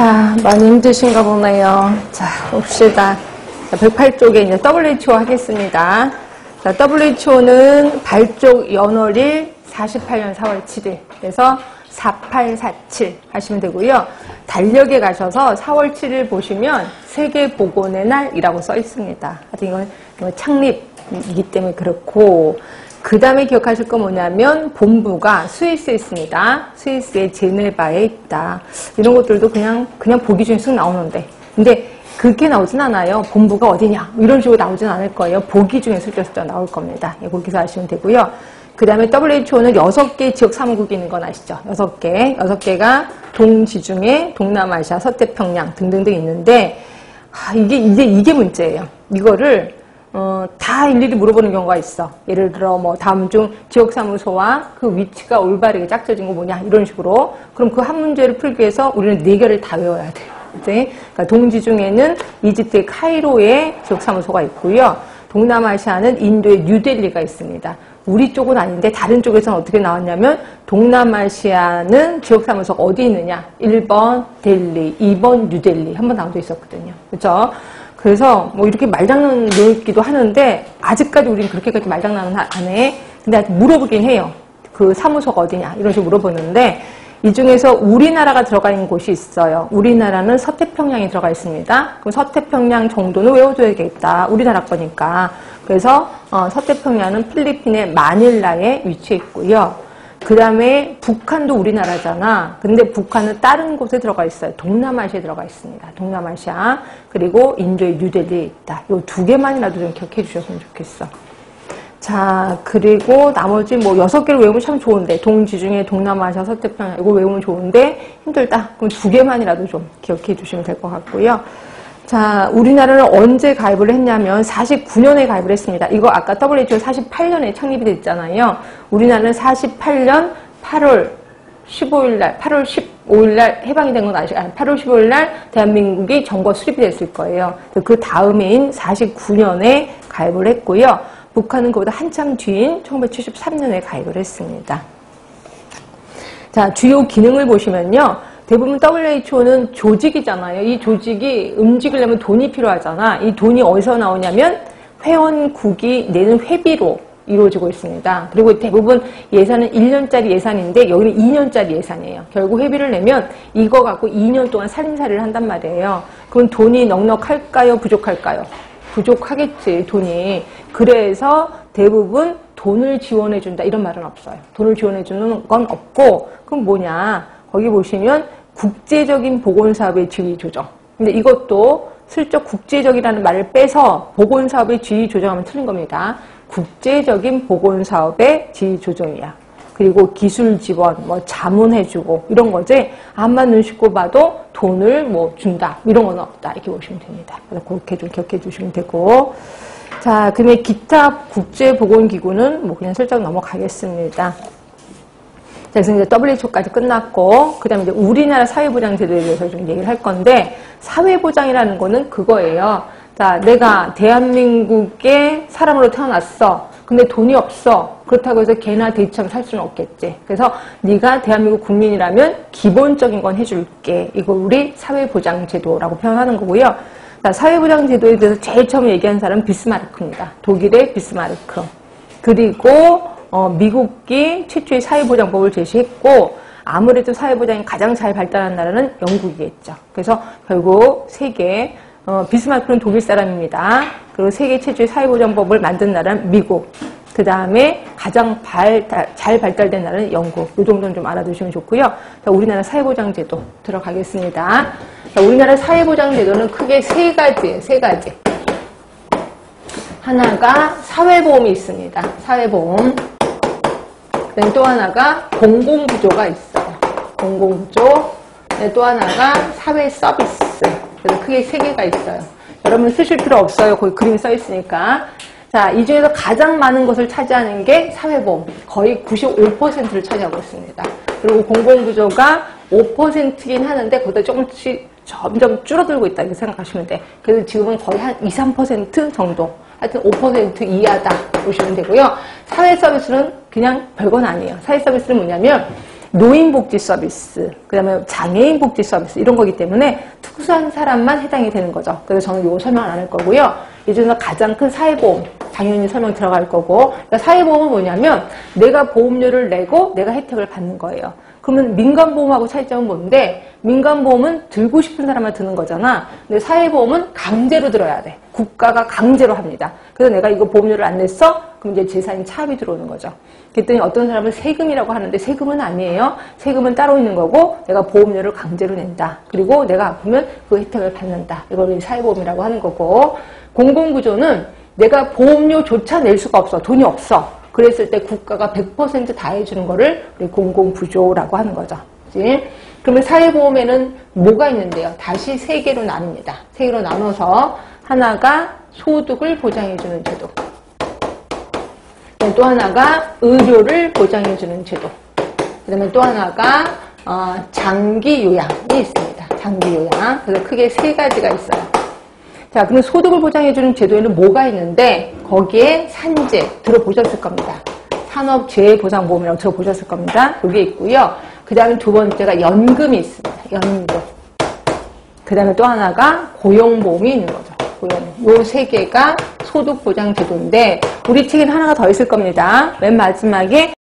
자, 많이 힘드신가 보네요. 자, 봅시다. 108쪽에 이제 WHO 하겠습니다. 자, WHO는 발족 연월일 48년 4월 7일. 그래서 4847 하시면 되고요. 달력에 가셔서 4월 7일 보시면 세계보건의 날이라고 써 있습니다. 하여튼 이건 창립이기 때문에 그렇고, 그 다음에 기억하실 건 뭐냐면 본부가 스위스에 있습니다. 스위스의 제네바에 있다. 이런 것들도 그냥 보기 중에 쓱 나오는데, 근데 그렇게 나오진 않아요. 본부가 어디냐 이런 식으로 나오진 않을 거예요. 보기 중에 슬쩍슬쩍 나올 겁니다. 거기서 아시면 되고요. 그 다음에 WHO는 6개 지역 사무국이 있는 건 아시죠? 6개가 동지중해, 동남아시아, 서태평양 등등등 있는데, 이게 문제예요. 이거를 다 일일이 물어보는 경우가 있어. 예를 들어 다음 중 지역사무소와 그 위치가 올바르게 짝져진 거 뭐냐 이런 식으로. 그럼 그 한 문제를 풀기 위해서 우리는 4개를 다 외워야 돼요. 그러니까 동지중해는 이집트의 카이로에 지역사무소가 있고요. 동남아시아는 인도의 뉴델리가 있습니다. 우리 쪽은 아닌데 다른 쪽에서는 어떻게 나왔냐면, 동남아시아는 지역사무소가 어디 있느냐, 1번 델리, 2번 뉴델리 한번 나오져 있었거든요. 그렇죠? 그래서 이렇게 말장난 놓기도 하는데, 아직까지 우리는 그렇게까지 말장난은 안 해. 근데 물어보긴 해요. 그 사무소가 어디냐 이런 식으로 물어보는데, 이 중에서 우리나라가 들어가 있는 곳이 있어요. 우리나라는 서태평양이 들어가 있습니다. 그럼 서태평양 정도는 외워줘야겠다. 우리나라 거니까. 그래서 서태평양은 필리핀의 마닐라에 위치해 있고요. 그 다음에 북한도 우리나라잖아. 근데 북한은 다른 곳에 들어가 있어요. 동남아시아에 들어가 있습니다. 동남아시아. 그리고 인도의 뉴델리에 있다. 이 2개만이라도 좀 기억해 주셨으면 좋겠어. 자, 그리고 나머지 6개를 외우면 참 좋은데, 동지중해, 동남아시아, 서태평양 이거 외우면 좋은데 힘들다. 그럼 2개만이라도 좀 기억해 주시면 될 것 같고요. 자, 우리나라는 언제 가입을 했냐면 49년에 가입을 했습니다. 이거 아까 WHO 48년에 창립이 됐잖아요. 우리나라는 48년 8월 15일 날 해방이 된 건 아시죠? 8월 15일 날 대한민국이 정부가 수립이 됐을 거예요. 그 다음해인 49년에 가입을 했고요. 북한은 그보다 한참 뒤인 1973년에 가입을 했습니다. 자, 주요 기능을 보시면요. 대부분 WHO는 조직이잖아요. 이 조직이 움직이려면 돈이 필요하잖아. 이 돈이 어디서 나오냐면 회원국이 내는 회비로 이루어지고 있습니다. 그리고 대부분 예산은 1년짜리 예산인데 여기는 2년짜리 예산이에요. 결국 회비를 내면 이거 갖고 2년 동안 살림살이를 한단 말이에요. 그럼 돈이 넉넉할까요? 부족할까요? 부족하겠지, 돈이. 그래서 대부분 돈을 지원해준다 이런 말은 없어요. 돈을 지원해주는 건 없고, 그럼 뭐냐, 거기 보시면 국제적인 보건사업의 지휘 조정. 근데 이것도 슬쩍 국제적이라는 말을 빼서 보건사업의 지휘 조정하면 틀린 겁니다. 국제적인 보건사업의 지휘 조정이야. 그리고 기술 지원, 자문해주고 이런 거지. 암만 눈 씻고 봐도 돈을 준다 이런 건 없다 이렇게 보시면 됩니다. 그래서 그렇게 좀 기억해 주시면 되고. 자, 그다음에 기타 국제보건기구는 그냥 슬쩍 넘어가겠습니다. 자, 그래서 이제 WHO까지 끝났고, 그 다음에 이제 우리나라 사회보장제도에 대해서 좀 얘기를 할 건데, 사회보장이라는 거는 그거예요. 자, 내가 대한민국의 사람으로 태어났어. 근데 돈이 없어. 그렇다고 해서 개나 돼지처럼 살 수는 없겠지. 그래서 네가 대한민국 국민이라면 기본적인 건 해줄게. 이걸 우리 사회보장제도라고 표현하는 거고요. 자, 사회보장제도에 대해서 제일 처음 얘기한 사람은 비스마르크입니다. 독일의 비스마르크. 그리고 미국이 최초의 사회보장법을 제시했고, 아무래도 사회보장이 가장 잘 발달한 나라는 영국이겠죠. 그래서 결국 세계, 비스마르크는 독일 사람입니다. 그리고 세계 최초의 사회보장법을 만든 나라는 미국. 그 다음에 가장 잘 발달된 나라는 영국. 이 정도는 좀 알아두시면 좋고요. 자, 우리나라 사회보장제도 들어가겠습니다. 자, 우리나라 사회보장제도는 크게 3가지예요. 3가지. 하나가 사회보험이 있습니다. 사회보험. 그다음에 또 하나가 공공구조가 있어요. 공공구조. 또 하나가 사회서비스. 그래서 크게 3개가 있어요. 여러분 쓰실 필요 없어요. 거기 그림이 써 있으니까. 자, 이 중에서 가장 많은 것을 차지하는 게 사회보험. 거의 95%를 차지하고 있습니다. 그리고 공공구조가 5%긴 하는데 거기다 조금씩 점점 줄어들고 있다 이렇게 생각하시면 돼. 그래서 지금은 거의 한 2, 3% 정도. 하여튼 5% 이하다 보시면 되고요. 사회서비스는 그냥 별건 아니에요. 사회서비스는 뭐냐면 노인복지 서비스, 그 다음에 장애인 복지 서비스 이런 거기 때문에 특수한 사람만 해당이 되는 거죠. 그래서 저는 이거 설명 안 할 거고요. 이 중에서 가장 큰 사회보험 당연히 설명 들어갈 거고, 그러니까 사회보험은 뭐냐면 내가 보험료를 내고 내가 혜택을 받는 거예요. 그러면 민간보험하고 차이점은 뭔데, 민간보험은 들고 싶은 사람만 드는 거잖아. 근데 사회보험은 강제로 들어야 돼. 국가가 강제로 합니다. 그래서 내가 이거 보험료를 안 냈어? 그럼 이제 재산이 차압이 들어오는 거죠. 그랬더니 어떤 사람은 세금이라고 하는데 세금은 아니에요. 세금은 따로 있는 거고 내가 보험료를 강제로 낸다. 그리고 내가 아프면 그 혜택을 받는다. 이걸 사회보험이라고 하는 거고, 공공구조는 내가 보험료조차 낼 수가 없어. 돈이 없어. 그랬을 때 국가가 100% 다 해주는 거를 우리 공공부조라고 하는 거죠. 그치? 그러면 사회보험에는 뭐가 있는데요? 다시 세 개로 나눕니다. 세 개로 나눠서 하나가 소득을 보장해주는 제도, 또 하나가 의료를 보장해주는 제도, 그 다음에 또 하나가 장기 요양이 있습니다. 장기 요양. 그래서 크게 세 가지가 있어요. 자, 그럼 소득을 보장해주는 제도에는 뭐가 있는데, 거기에 산재 들어보셨을 겁니다. 산업재해보장보험이라고 들어보셨을 겁니다. 여기 있고요. 그 다음에 두 번째가 연금이 있습니다. 연금. 그 다음에 또 하나가 고용보험이 있는 거죠. 고용. 요 세 개가 소득보장제도인데, 우리 책에는 하나가 더 있을 겁니다. 맨 마지막에